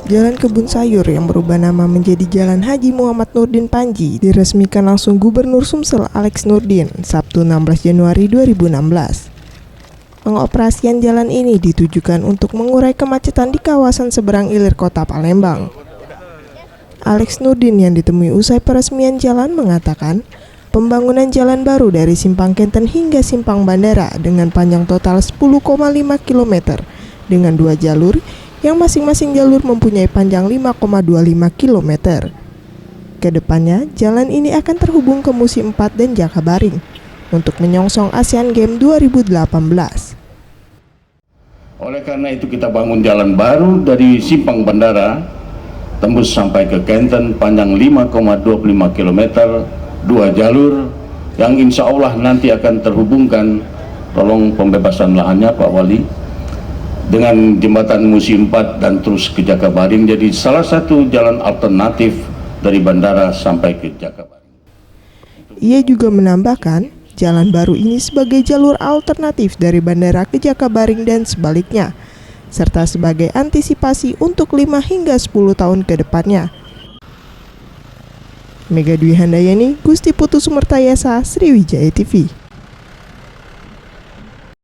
Jalan Kebun Sayur yang berubah nama menjadi Jalan Haji Muhammad Nurdin Panji diresmikan langsung Gubernur Sumsel Alex Nurdin Sabtu 16 Januari 2016. Pengoperasian jalan ini ditujukan untuk mengurai kemacetan di kawasan seberang ilir kota Palembang. Alex Nurdin yang ditemui usai peresmian jalan mengatakan, pembangunan jalan baru dari Simpang Kenten hingga Simpang Bandara dengan panjang total 10,5 km dengan 2 jalur yang masing-masing jalur mempunyai panjang 5,25 km. Kedepannya, jalan ini akan terhubung ke Musim 4 dan Jakabaring untuk menyongsong Asian Games 2018. Oleh karena itu kita bangun jalan baru dari Simpang Bandara tembus sampai ke Kenten panjang 5,25 km, 2 jalur yang insya Allah nanti akan terhubungkan, tolong pembebasan lahannya Pak Wali, dengan jembatan Musim 4 dan terus ke Jakabaring, jadi salah satu jalan alternatif dari bandara sampai ke Jakabaring. Ia juga menambahkan, jalan baru ini sebagai jalur alternatif dari bandara ke Jakabaring dan sebaliknya, serta sebagai antisipasi untuk 5 hingga 10 tahun ke depannya. Mega Dwi Handayani, Gusti Putu Sumertayasa, Sriwijaya TV.